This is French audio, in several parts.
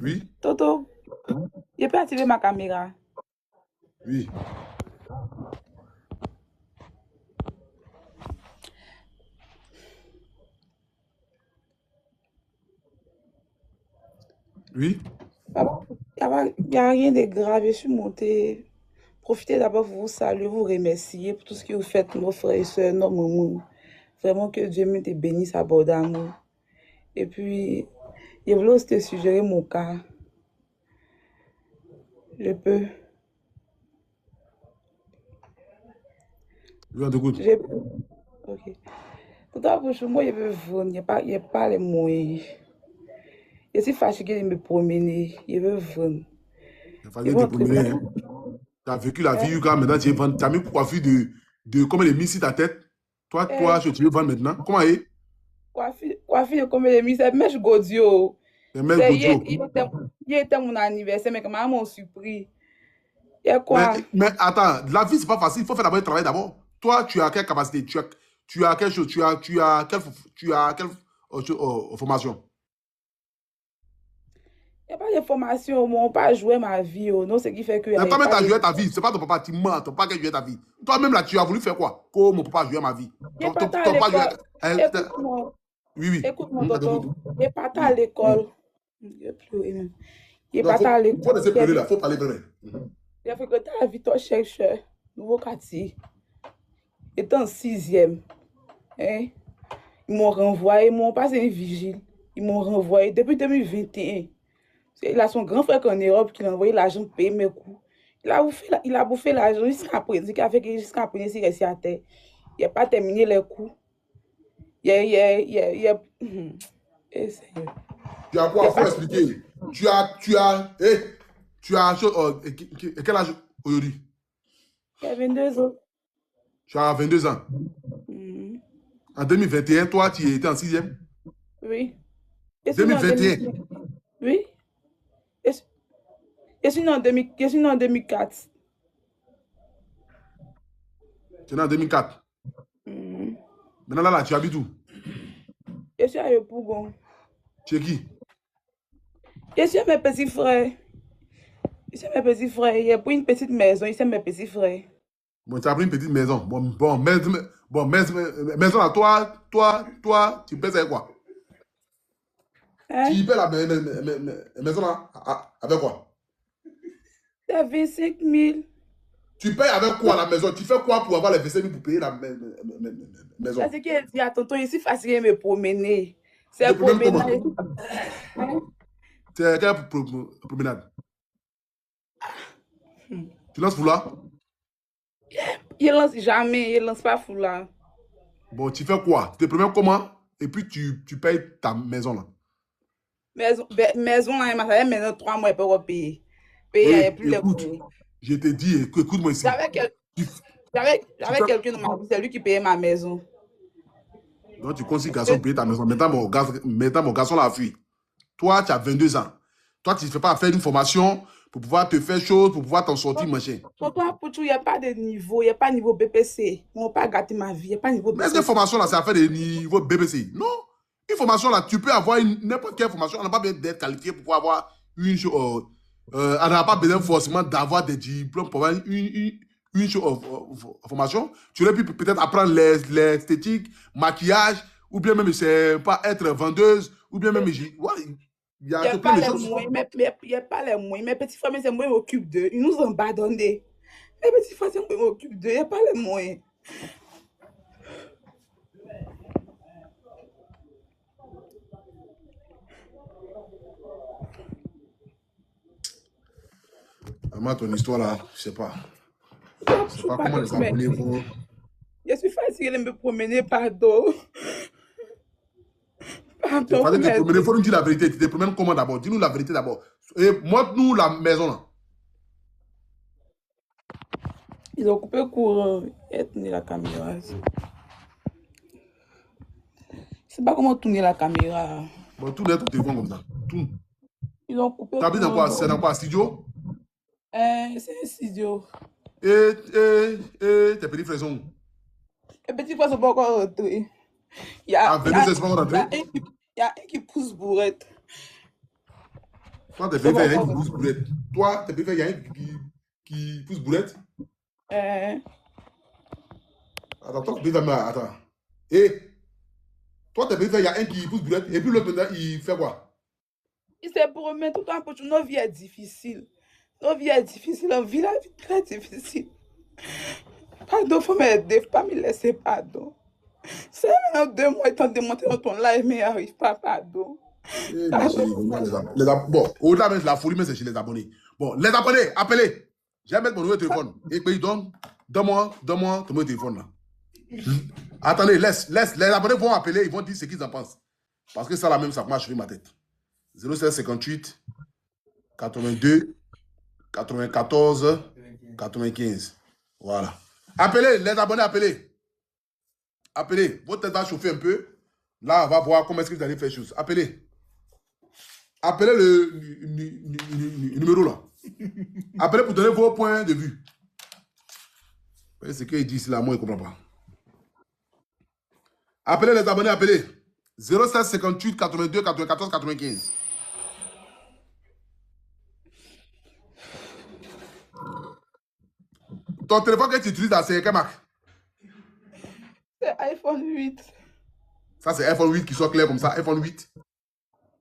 Oui. Toto, je peux activer ma caméra. Oui. Oui. Il n'y a rien de grave. Je suis montée. Profitez d'abord pour vous saluer, vous remercier pour tout ce que vous faites, nos frères et sœurs, nos mamans. Vraiment que Dieu me te bénisse abondamment. Et puis, je voulais aussi te suggérer mon cas. Je peux. Je t'écoute. Je peux. Ok. Tout à l'heure, moi, je veux vendre. Il n'y a pas les moyens. Je suis fatiguée de me promener. Je veux vendre. Il Je fallait veux te entrer promener. ça. Hein. Tu as vécu la vie Yuka, maintenant tu as mis coiffure de comment les mis sur ta tête. Toi, Eh, tu veux vendre maintenant. Comment est? coiffure comme les mises, mais je godio. Les mecs Godio. Il était mon anniversaire, mais comment mon surpris? Il y a Mais, quoi? mais attends, la vie, c'est pas facile. Il faut faire d'abord le travail d'abord. Toi, tu as quelle capacité? Tu as quelle chose? Tu as quelle formation? Il n'y a pas d'information, moi, on pas jouer ma vie, oh. Non, ce qui fait qu'il n'y Mais a toi-même, tu pas as de... joué ta vie. C'est pas ton papa, tu mens. Ton papa qui a joué ta vie. Toi-même, là, tu as voulu faire quoi? Comment mon papa a joué ma vie? Il n'est pas à Ton papa joué. l'école. Écoute-moi, Oui, oui. écoute-moi, tonton. T'écoute. Il n'est pas à Oui. l'école. Il n'est plus, même. Il n'est Non, pas à faut l'école. laisser pleurer là. Faut parler vrai. Il a fréquenté la Victor Chercheur, nouveau quartier. Étant en sixième, hein, ils m'ont renvoyé, ils m'ont passé une vigile. Ils m'ont renvoyé depuis 2021. Il a son grand frère en Europe qui l'a envoyé l'argent pour payer mes coûts. Il a bouffé l'argent jusqu'à présent. Il a fait que jusqu'à présent, il est resté à terre. Il n'a pas terminé les coûts. Il a... Seigneur. Tu as Il quoi? a Faut pas... expliquer. Tu as, quel âge aujourd'hui? Il a 22 ans. Tu as 22 ans. Mhm. En 2021, toi, tu étais en sixième. Oui. Je suis né en 2021. 2000. Oui. Je suis né en 2000. Je suis né en 2004. Tu es né en 2004. Mhm. Maintenant, là, tu habites où? Je suis à Yopougon. Tu es qui? Je suis mes petits frères. Je suis mes petits frères. Il y a pris une petite maison. Ils sont mes petits frères. Bon, tu as pris une petite maison. Maison à toi, tu paies quoi? Hein? Tu paies la maison là, avec quoi? C'est 25 000. Tu payes avec quoi la maison? Tu fais quoi pour avoir les 25 000 pour payer la maison? C'est ce qu'il dit à tonton. Ici, facile de me promener. Tu te C'est promènes comment? promenade. Hein? C'est quelle promenade? Tu lances foulard? Il lance jamais. Il lance pas foulard. Bon, tu fais quoi? Tu te promènes comment? Et puis tu payes ta maison là. Maison, là, ça fait maintenant 3 mois pour payer. Payer, il n'y a Et plus les écoute, coûts. je te dis, écoute-moi ici. J'avais quel- Tu, tu j'avais fais, quelqu'un dans ma vie, c'est lui qui payait ma maison. donc tu conseilles garçon de payer ta maison. Maintenant, mon garçon l'a fui. Toi, tu as 22 ans. Toi, tu ne fais pas faire une formation pour pouvoir te faire chose, pour pouvoir t'en sortir, machin. Tonton Pouchou, il n'y a pas de niveau. Il n'y a pas de niveau BPC. Ils n'ont pas gâté ma vie. Il n'y a pas de niveau Mais cette BPC. formation-là, c'est à faire des niveaux BBC. Non. Une formation là, tu peux avoir n'importe quelle formation. On n'a pas besoin d'être qualifié pour pouvoir avoir une chose. On n'a pas besoin forcément d'avoir des diplômes pour avoir une formation. Tu aurais pu peut-être apprendre l'esthétique, maquillage, ou bien même, c'est pas être vendeuse, ou bien même, ouais, il y Il a n'y a plein pas de les choses. moyens. Il n'y a pas les moyens. Mes petits frères, c'est moi qui m'occupe d'eux. Ils nous ont abandonnés. Mes petits frères, c'est moi qui m'occupe d'eux. Il n'y a pas les moyens. Maman, ton histoire là, je sais pas. Tonton Je sais Pouchou, pas comment pardon, les Abonnés vont. je suis fatiguée de me promener, pardon. Il Pardon, fallait vous te promener. Il m'aider. faut nous dire la vérité. Tu te promènes comment d'abord? Dis-nous la vérité d'abord. Et montre-nous la maison là. Ils ont coupé courant et tourné la caméra. Je ne sais pas comment tourner la caméra. Bon, tout est ton téléphone comme ça. Tout. Ils ont coupé Tu habites dans courant. quoi? C'est dans quoi? Studio? C'est un studio. Et tes petits frères sont où? Les petits frères ne sont pas encore rentrés. À 22 heures, c'est pas encore Il y a rentré? un qui pousse bourrette. Toi, tes pays, il y a un qui pousse boulette. Toi, tes pays, il y a un qui pousse boulette. Attends, toi, tes pays, attends. Et toi, tes pays, il y a un qui pousse boulette. Et puis l'autre, il fait quoi? Il s'est promis tout le temps pour que nos vies est difficile. Nos vies est difficile. La vie est très difficile. Pardon, faut m'aider. Faut pas me laisser pardon. C'est maintenant 2 mois, étant démonté dans ton live, mais il n'arrive pas, pardon. Bon, au-delà même de la folie, mais c'est chez les abonnés. Bon, les abonnés, appelez. Je vais mettre mon nouveau téléphone. Et puis, donne-moi ton nouveau téléphone là. Attendez, laisse. Les abonnés vont appeler, ils vont dire ce qu'ils en pensent. Parce que ça, la même, ça marche sur ma tête. 07 58 82 94 95. Voilà. Appelez, les abonnés, appelez. Appelez. Votre tête va chauffer un peu. Là, on va voir comment est-ce que vous allez faire les choses. Appelez. Appelez le numéro là. Appelez pour donner vos points de vue. Ce qu'il dit ici là, moi, je ne comprends pas. Appelez les abonnés, appelez. 07 58 82 94 95. Ton téléphone que tu utilises là, c'est quelle marque? C'est iPhone 8. Ça, c'est iPhone 8 qui soit clair comme ça. iPhone 8.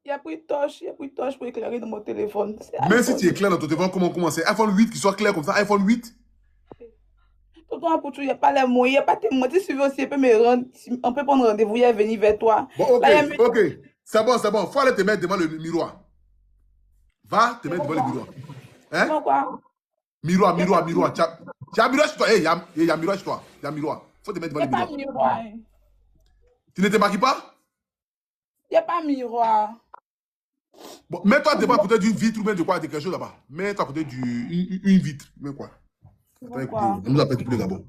Il y a pris torche pour éclairer dans mon téléphone. Même si tu éclaires dans ton téléphone, comment c'est? iPhone 8 qui soit clair comme ça. iPhone 8. Tonton Apoutou, il n'y a pas les moyens, il n'y a pas tes moyens. Si tu veux aussi, on peut prendre rendez-vous, il est venir vers toi. Bon, ok, là, ok. C'est bon. Faut aller te mettre devant le miroir. Va te mettre devant le miroir. Hein? Quoi? Miroir. Tu as un miroir chez toi. Il y a un miroir chez toi. Il y a un miroir. Faut te mettre devant le miroir. Il n'y a pas miroir. Tu ne te maquilles pas? Il n'y a pas miroir. Bon, mets-toi devant peut-être d'une vitre ou bien de quoi, de quelque chose là-bas. Mets-toi peut-être d'une vitre. Mais quoi? Attends, on nous appelle depuis le Gabon.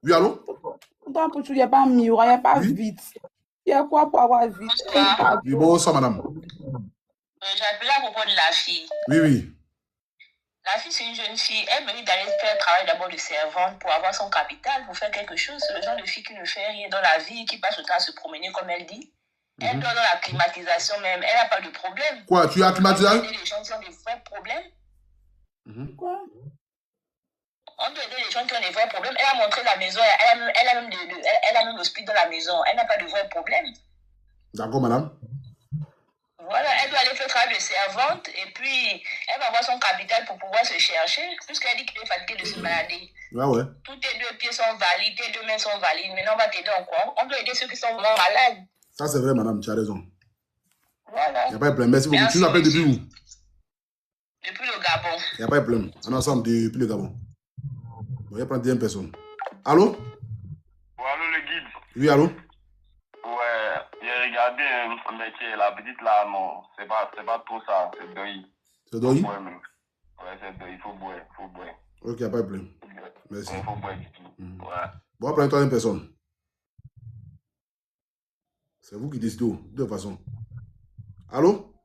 Oui, allô? Tonton Apoutou, il n'y a pas miroir, il n'y a pas vitre. Il y a quoi pour avoir vitre? Oui, bonsoir, madame. J'appelle à propos de la fille. Oui. La fille, c'est une jeune fille. Elle mérite d'aller faire le travail d'abord de servante pour avoir son capital, pour faire quelque chose. C'est le genre de fille qui ne fait rien dans la vie, qui passe le temps à se promener, comme elle dit. Elle doit dans la climatisation même. Elle n'a pas de problème. Quoi, tu as climatisé? On doit aider les gens qui ont des vrais problèmes. Quoi? On doit aider les gens qui ont des vrais problèmes. Elle a montré la maison. Elle a même l'hospice dans la maison. Elle n'a pas de vrais problèmes. D'accord, madame. Voilà, elle doit aller faire le travail de servante et puis elle va avoir son capital pour pouvoir se chercher, puisqu'elle dit qu'elle est fatiguée de se balader. Ah ouais. Tous tes 2 pieds sont valides, tes 2 mains sont valides. Maintenant, on va t'aider encore. On doit aider ceux qui sont vraiment malades. Ça, c'est vrai, madame, tu as raison. Voilà. Il n'y a pas de problème. Merci beaucoup. Tu nous appelles depuis où? Depuis le Gabon. Il n'y a pas de problème. On est ensemble depuis le Gabon. On va prendre 10 personnes. Allô? Oui, allô, le guide. Oui, allô? Ouais, j'ai regardé mais la petite là, non, c'est pas tout ça, c'est deuil. C'est deuil? Ouais, c'est deuil, il faut boire. Ok, il n'y a pas de problème. Merci. Il faut boire du tout. Ouais. Bon, on va prendre 3 personne. C'est vous qui décidez, de toute façon. Allô?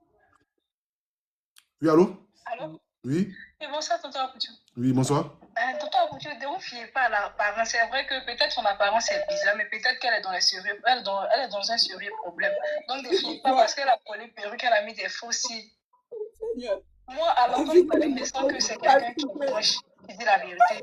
Oui, allô? Allô? Oui? Et bonsoir, tonton Apoutou. Oui, bonsoir. Tonton Apoutou, ne vous fiez pas à l'apparence. C'est vrai que peut-être son apparence est bizarre, mais peut-être qu'elle est dans les sérieux, elle est dans un sérieux problème. Donc, ne fiez pas parce qu'elle a collé perruque, qu'elle a mis des faux cils. Moi, à l'entendre parler, je sens que c'est quelqu'un qui est proche, qui dit la vérité.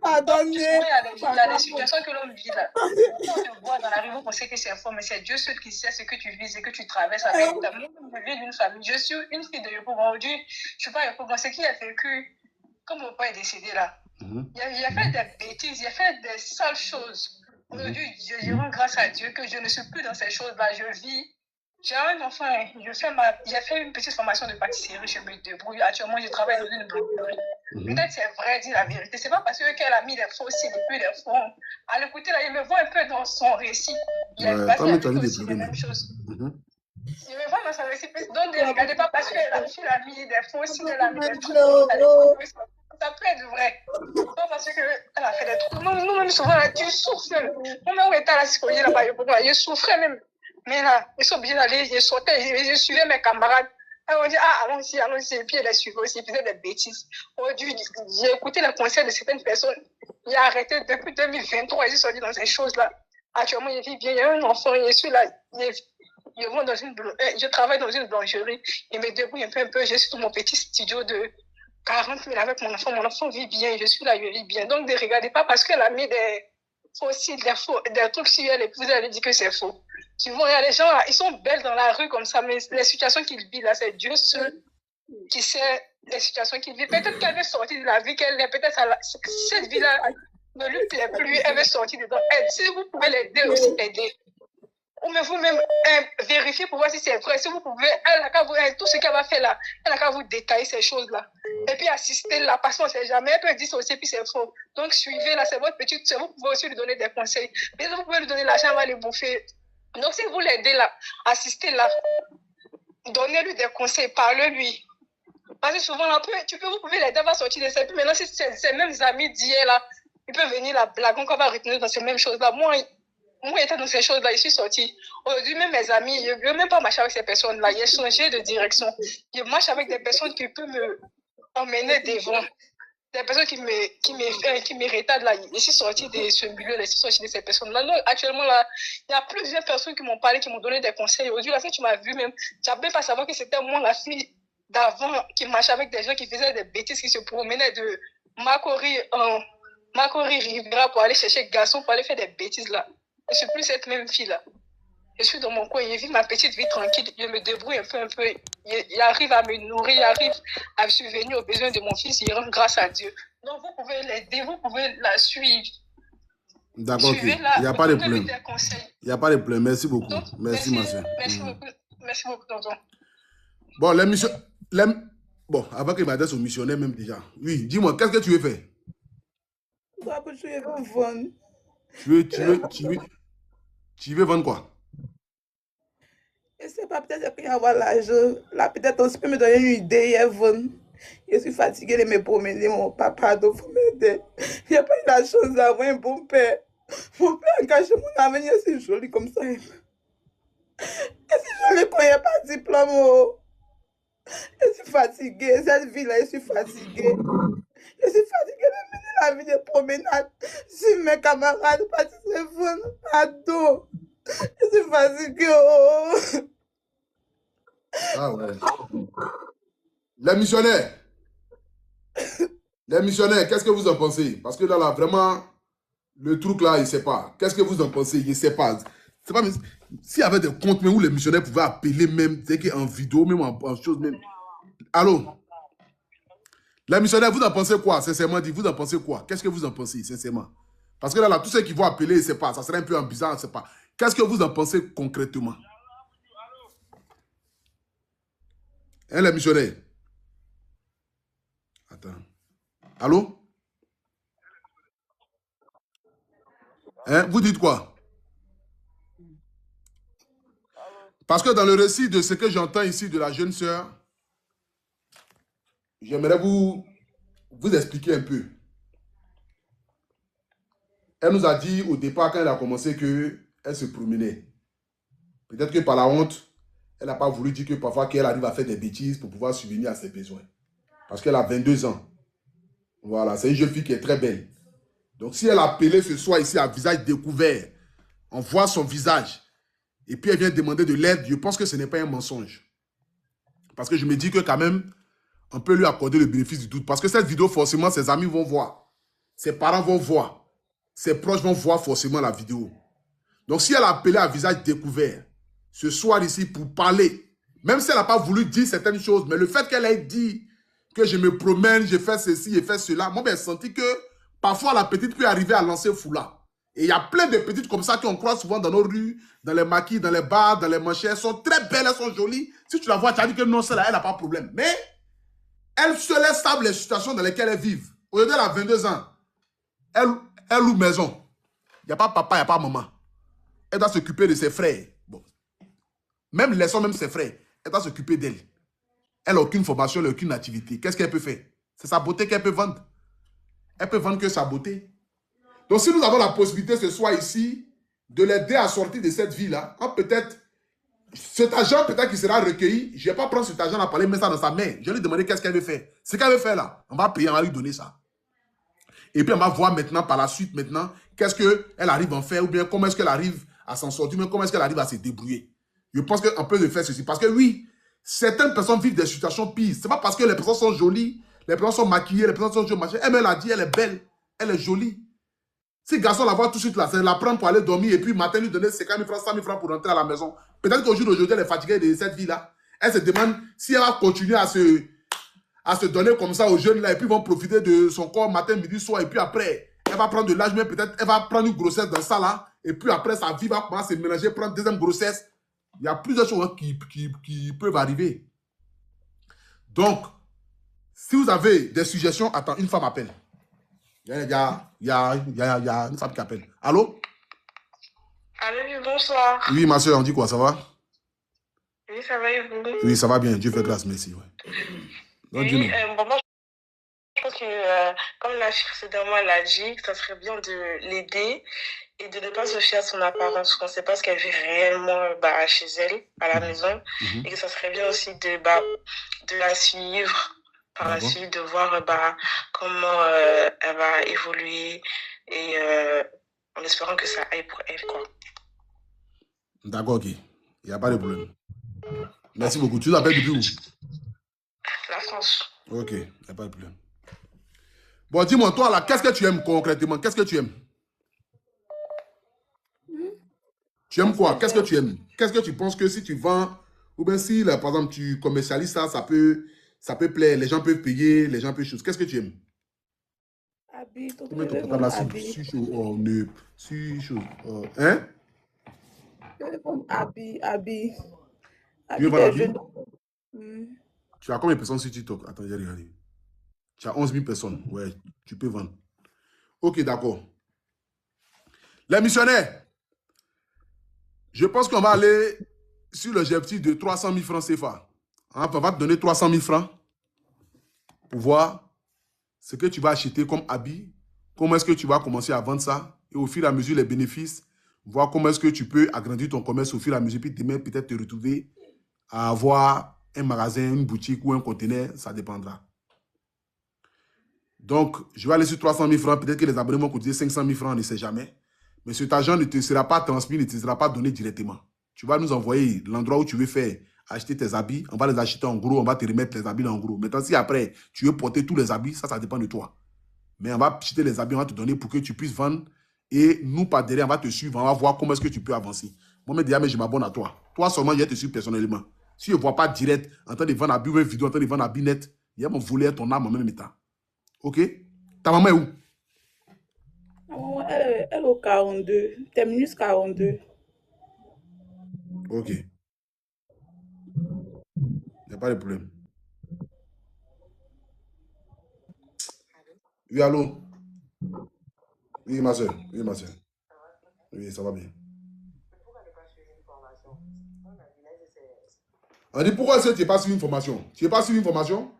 Pardonnez. Il y a des situations que l'on vit là. Quand on te voit dans la rue, on sait que c'est faux, mais c'est Dieu seul qui sait ce que tu vis et que tu traverses avec ta vie. Je viens d'une famille. Je suis une fille de Yopougon. Aujourd'hui, je ne suis pas Yopougon. Ce qui a vécu, comme mon père est décédé là, il a fait des bêtises, il a fait des sales choses. Aujourd'hui, je rends grâce à Dieu que je ne suis plus dans ces choses-là. Je vis. J'ai un enfant, j'ai fait une petite formation de pâtisserie, je me débrouille. Actuellement, je travaille dans une boulangerie. Peut-être c'est vrai, dire la vérité. C'est pas parce qu'elle a mis des faux signes et puis des fonds. À l'écouter, là, il me voit un peu dans son récit. Il a aussi les mêmes choses. Il me voit dans son récit. Donc, ne regardez pas parce qu'elle a mis des faux signes, elle a mis des trucs. Ça peut être vrai. Pas parce qu'elle a fait des trucs. Nous-mêmes, souvent, là, tu souffres. Moi-même, on était à la psychologie là-bas, je souffrais même. Mais là, ils sont obligés d'aller, je sautais, je suivais mes camarades. On dit, allons-y, et puis elle a suivi aussi, ils faisaient des bêtises. Aujourd'hui, j'ai écouté les conseils de certaines personnes. Il a arrêté depuis 2023, ils sont dit dans ces choses-là. Actuellement, il vit bien, il y a un enfant, il est là, Je travaille dans une boulangerie. Je me débrouille un peu. Je suis dans mon petit studio de 40 000 avec mon enfant. Mon enfant vit bien. Je suis là, je vis bien. Donc, ne regardez pas parce qu'elle a mis des trucs sur elle et puis vous allez dire que c'est faux. Tu vois, il y a des gens là, ils sont belles dans la rue comme ça, mais les situations qu'ils vivent là, c'est Dieu seul qui sait les situations qu'il vit. Peut-être qu'elle veut sortir de la vie qu'elle est, peut-être cette vie-là ne lui plaît plus, elle veut sortir dedans. Si vous pouvez l'aider aussi, aider. Ou même vous-même vérifier pour voir si c'est vrai. Si vous pouvez, tout ce qu'elle va faire là, elle n'a qu'à vous détailler ces choses-là. Et puis assister là, parce qu'on ne sait jamais. Elle peut dire ça aussi, puis c'est faux. Donc suivez là, c'est votre petite soeur. Vous pouvez aussi lui donner des conseils. Mais vous pouvez lui donner l'argent, elle va les bouffer. Donc si vous l'aidez là, assistez là, donnez-lui des conseils, parlez-lui. Parce que souvent, vous pouvez l'aider à sortir de ça. Puis maintenant, si ces mêmes amis d'hier là, ils peuvent venir la blague, on va retenir dans ces mêmes choses-là. Moi, j'étais dans ces choses-là, je suis sortie. Aujourd'hui, même mes amis, je ne veux même pas marcher avec ces personnes-là. J'ai changé de direction. Je marche avec des personnes qui peuvent me emmener devant. Des personnes qui me retardent là. Je suis sortie de ce milieu-là, je suis sortie de ces personnes-là. Donc, actuellement, là, il y a plusieurs personnes qui m'ont parlé, qui m'ont donné des conseils. Aujourd'hui, là, si tu m'as vu même, tu n'as même pas savoir que c'était moi, la fille d'avant, qui marchait avec des gens qui faisaient des bêtises, qui se promenaient de Makori Rivera pour aller chercher garçon, pour aller faire des bêtises là. Je ne suis plus cette même fille-là. Je suis dans mon coin, je vis ma petite vie tranquille, je me débrouille un peu. Il arrive à me nourrir, il arrive à subvenir aux besoins de mon fils, il rend grâce à Dieu. Donc vous pouvez l'aider, vous pouvez la suivre. D'accord, ok. Il n'y a pas de problème. Il n'y a pas de problème. Merci beaucoup. Donc, merci, ma soeur. Merci beaucoup, tonton. Bon, bon, avant qu'il m'adresse au missionnaire même déjà. Oui, dis-moi, qu'est-ce que tu veux faire? Tu veux vendre quoi? Je ne sais pas, peut-être qu'il y a l'argent. Là, peut-être on peut me donner une idée, Yvonne. Je suis fatiguée de me promener, mon papa, donc il faut m'aider. Je n'ai pas eu la chance d'avoir un bon père. Mon père a gâché mon avenir, c'est joli comme ça. Et si je ne le connais pas diplôme, je suis fatiguée. Cette vie-là, je suis fatiguée. Je suis fatiguée de mener la vie de promenade sur mes camarades. Pardon. Je suis fatiguée. Ah ouais. Les missionnaires, qu'est-ce que vous en pensez? Parce que là, vraiment, le truc là, il ne sait pas. Qu'est-ce que vous en pensez? Il ne sait pas. C'est pas s'il y avait des comptes même où les missionnaires pouvaient appeler même, en vidéo, même en chose même. Allô? Les missionnaires, vous en pensez quoi? Sincèrement dit, vous en pensez quoi? Qu'est-ce que vous en pensez, sincèrement? Parce que là, tous ceux qui vont appeler, ils ne savent pas. Ça serait un peu bizarre, on ne sait pas. Qu'est-ce que vous en pensez concrètement? Hein, les missionnaires? Attends. Allô? Hein, vous dites quoi? Parce que dans le récit de ce que j'entends ici de la jeune sœur, j'aimerais vous expliquer un peu. Elle nous a dit au départ, quand elle a commencé, qu'elle se promenait. Peut-être que par la honte, elle n'a pas voulu dire que parfois qu'elle arrive à faire des bêtises pour pouvoir subvenir à ses besoins. Parce qu'elle a 22 ans. Voilà, c'est une jeune fille qui est très belle. Donc si elle a appelé ce soir ici à visage découvert, on voit son visage, et puis elle vient demander de l'aide, je pense que ce n'est pas un mensonge. Parce que je me dis que quand même, on peut lui accorder le bénéfice du doute. Parce que cette vidéo, forcément, ses amis vont voir. Ses parents vont voir. Ses proches vont voir forcément la vidéo. Donc si elle a appelé à visage découvert, ce soir ici, pour parler, même si elle n'a pas voulu dire certaines choses, mais le fait qu'elle ait dit que je me promène, je fais ceci, je fais cela, moi, j'ai senti que parfois la petite peut arriver à lancer foulard. Et il y a plein de petites comme ça qu'on croise souvent dans nos rues, dans les maquis, dans les bars, dans les manchettes. Elles sont très belles, elles sont jolies. Si tu la vois, tu as dit que non, celle-là, elle n'a pas de problème. Mais elle se laisse stable les situations dans lesquelles elles vivent. Aujourd'hui, elle a 22 ans. Elle loue maison. Il n'y a pas papa, il n'y a pas maman. Elle doit s'occuper de ses frères. Bon. Même laissons même ses frères. Elle doit s'occuper d'elle. Elle n'a aucune formation, elle n'a aucune activité. Qu'est-ce qu'elle peut faire? C'est sa beauté qu'elle peut vendre. Elle peut vendre que sa beauté. Donc si nous avons la possibilité ce soir ici de l'aider à sortir de cette vie-là, peut-être, cet argent peut-être qu'il sera recueilli, je ne vais pas prendre cet argent à parler, mettre ça dans sa main. Je vais lui demander qu'est-ce qu'elle veut faire. Ce qu'elle veut faire là, on va payer, on va lui donner ça. Et puis on va voir maintenant, par la suite maintenant, qu'est-ce qu'elle arrive à faire, ou bien comment est-ce qu'elle arrive à s'en sortir, ou bien comment est-ce qu'elle arrive à se débrouiller. Je pense qu'on peut le faire ceci. Parce que oui, certaines personnes vivent des situations pires. Ce n'est pas parce que les personnes sont jolies, les personnes sont maquillées, les personnes sont jolies, machin. Elle me l'a dit, elle est belle, elle est jolie. Si le garçon la voit tout de suite là, c'est la prendre pour aller dormir et puis matin lui donner 50 000 francs, 100 000 francs pour rentrer à la maison. Peut-être qu'au jour d'aujourd'hui, elle est fatiguée de cette vie-là. Elle se demande si elle va continuer à se donner comme ça aux jeunes là et puis ils vont profiter de son corps matin, midi, soir et puis après, elle va prendre de l'âge, mais peut-être elle va prendre une grossesse dans ça là et puis après sa vie va commencer à se mélanger, prendre deuxième grossesse. Il y a plusieurs choses qui peuvent arriver. Donc, si vous avez des suggestions, attends, une femme appelle. Il y a une femme qui appelle. Allô? Allô, oui, bonsoir. Oui, ma soeur, on dit quoi? Ça va? Oui, ça va et vous? Oui, ça va bien. Dieu fait grâce, merci. Ouais. Donc, Oui, bon, moi, je pense que, comme la fille précédemment l'a dit, ça serait bien de l'aider et de ne pas se fier à son apparence, qu'on ne sait pas ce qu'elle vit réellement chez elle, à la maison, et que ça serait bien aussi de la suivre par la suite, de voir comment elle va évoluer et en espérant que ça aille pour elle, quoi. D'accord, ok. Il n'y a pas de problème. Merci beaucoup. Tu l'appelles depuis où? La France. Ok, il n'y a pas de problème. Bon, dis-moi, toi, là, qu'est-ce que tu aimes concrètement? Qu'est-ce que tu aimes? Tu aimes quoi? Qu'est-ce que tu aimes? Qu'est-ce que tu penses que si tu vends, ou bien si, là, par exemple, tu commercialises ça, ça peut plaire, les gens peuvent payer, les gens peuvent choses. Qu'est-ce que tu aimes? Habit, tout Tu mets ton portable là, hein? Habit. Tu veux vendre des habit? jeunes. Tu as combien de personnes sur TikTok? Attends, j'ai regardé. Tu as 11 000 personnes. Ouais, tu peux vendre. Ok, d'accord. Les missionnaires, je pense qu'on va aller sur l'objectif de 300 000 francs CFA. On va te donner 300 000 francs pour voir ce que tu vas acheter comme habit, comment est-ce que tu vas commencer à vendre ça, et au fur et à mesure les bénéfices, voir comment est-ce que tu peux agrandir ton commerce au fur et à mesure, puis demain peut-être te retrouver à avoir un magasin, une boutique ou un conteneur, ça dépendra. Donc, je vais aller sur 300 000 francs, peut-être que les abonnés vont coûter 500 000 francs, on ne sait jamais. Mais cet argent ne te sera pas transmis, ne te sera pas donné directement. Tu vas nous envoyer l'endroit où tu veux faire acheter tes habits, on va les acheter en gros, on va te remettre les habits en gros. Maintenant, si après, tu veux porter tous les habits, ça dépend de toi. Mais on va acheter les habits, on va te donner pour que tu puisses vendre. Et nous, par derrière, on va te suivre, on va voir comment est-ce que tu peux avancer. Moi, je m'abonne à toi. Toi seulement, je vais te suivre personnellement. Si je ne vois pas direct, en train de vendre habits ou une vidéo, en train de vendre habits net, il va me voler ton âme en même état. Ok? Ta maman est où? Ma maman, elle est au 42. Terminus 42. Ok. Il n'y a pas de problème. Oui, allô? Oui, ma soeur. Oui, ma soeur. Oui, ça va bien. On dit pourquoi est-ce que tu n'es pas suivi une formation? Tu n'es pas suivi une formation?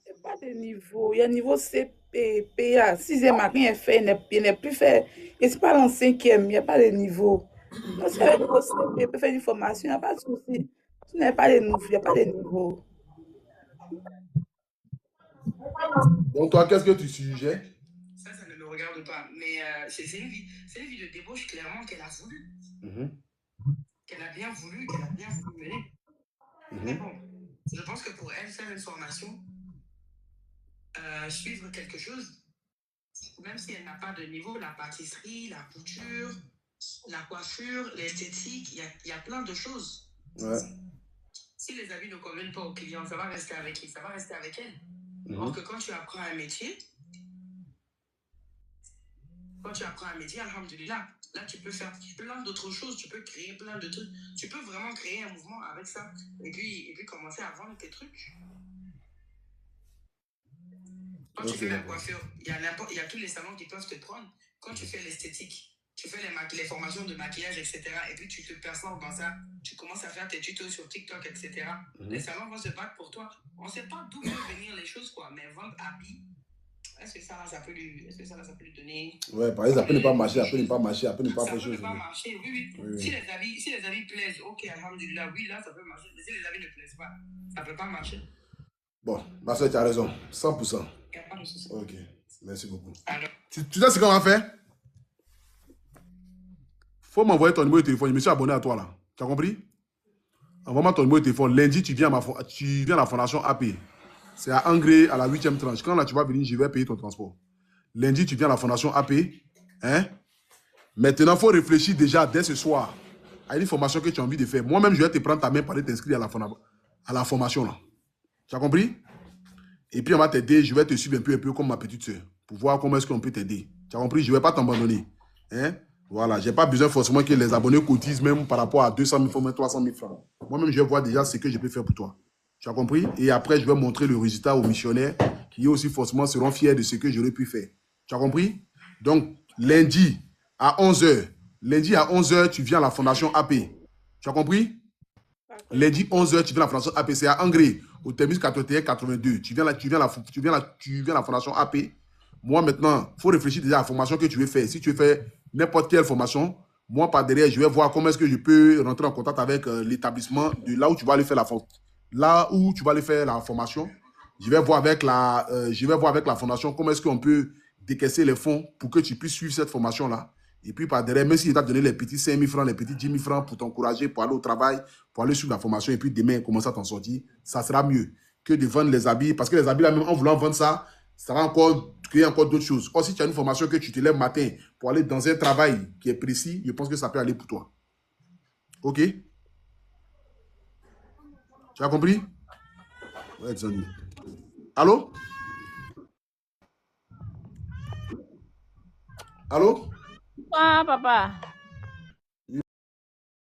Il n'y a pas de niveau. Il y a niveau CPA. 6e à rien fait, il n'est plus fait. Et c'est pas dans 5e, il n'y a pas de niveau. Donc, si avec niveau CP, il peut faire une formation, il n'y a pas de souci. Tu n'as pas de niveau, il n'y a pas de niveau. Donc, toi, qu'est-ce que tu suggères? Ça ne me regarde pas. Mais c'est une vie de débauche clairement qu'elle a voulu. Qu'elle a bien voulu mener. Mais bon, je pense que pour elle, faire une formation, suivre quelque chose, même si elle n'a pas de niveau, la pâtisserie, la couture, la coiffure, l'esthétique, il y a plein de choses. Ouais. Si les habits ne conviennent pas aux clients, ça va rester avec qui? Ça va rester avec elle. Alors que quand tu apprends un métier, alhamdoulilah, là tu peux faire plein d'autres choses, tu peux créer plein de trucs, tu peux vraiment créer un mouvement avec ça et puis commencer à vendre tes trucs. Quand tu fais la coiffure, il y a tous les salons qui peuvent te prendre. Quand tu fais l'esthétique, tu fais les formations de maquillage, etc. Et puis tu te performes dans ça, tu commences à faire tes tutos sur TikTok, etc. Les salons vont se battre pour toi. On ne sait pas d'où vont venir les choses, quoi, mais vendre habits, est-ce que ça peut lui donner... Ouais, par exemple, ça peut ne pas marcher, ça peut ne pas marcher, ça peut ne pas faire chose. Ça peut ne pas marcher, oui. Si les habits plaisent, ok, alhamdulillah, oui, là, ça peut marcher. Mais si les habits ne plaisent pas, ça ne peut pas marcher. Bon, ma soeur, tu as raison, 100%. Il n'y a pas de souci. Ok, merci beaucoup. Alors, tu sais ce qu'on va faire? Faut m'envoyer ton numéro de téléphone, je me suis abonné à toi là. Tu as compris? Envoie-moi ton numéro de téléphone. Lundi, tu viens à la fondation AP. C'est à Angré, à la 8e tranche. Quand là, tu vas venir, je vais payer ton transport. Lundi, tu viens à la fondation AP. Hein? Maintenant, il faut réfléchir déjà dès ce soir à une formation que tu as envie de faire. Moi-même, je vais te prendre ta main pour aller t'inscrire à la formation. Là. Tu as compris? Et puis, on va t'aider. Je vais te suivre un peu comme ma petite soeur pour voir comment est-ce qu'on peut t'aider. Tu as compris? Je ne vais pas t'abandonner. Hein? Voilà. Je n'ai pas besoin forcément que les abonnés cotisent même par rapport à 200 000 francs, 300 000 francs. Moi-même, je vais voir déjà ce que je peux faire pour toi. Tu as compris? Et après, je vais montrer le résultat aux missionnaires qui aussi forcément seront fiers de ce que j'aurais pu faire. Tu as compris? Donc, lundi à 11h. Lundi à 11h, tu viens à la fondation AP. Tu as compris? Lundi 11h, tu viens à la fondation AP. C'est à Angré, au Terminus 81-82. Tu viens à la fondation AP. Moi, maintenant, il faut réfléchir déjà à la formation que tu veux faire. Si tu veux faire n'importe quelle formation, moi, par derrière, je vais voir comment est-ce que je peux rentrer en contact avec l'établissement de là où tu vas aller faire la formation. Je vais voir avec la fondation comment est-ce qu'on peut décaisser les fonds pour que tu puisses suivre cette formation-là. Et puis, par derrière, même s'il t'a donné les petits 5 000 francs, les petits 10 000 francs pour t'encourager, pour aller au travail, pour aller suivre la formation, et puis demain, commencer à t'en sortir, ça sera mieux que de vendre les habits. Parce que les habits, là, même en voulant vendre ça, ça va encore créer encore d'autres choses. Or, si tu as une formation que tu te lèves matin pour aller dans un travail qui est précis, je pense que ça peut aller pour toi. OK? Tu as compris? Ouais, allô? Allô? Ah, papa.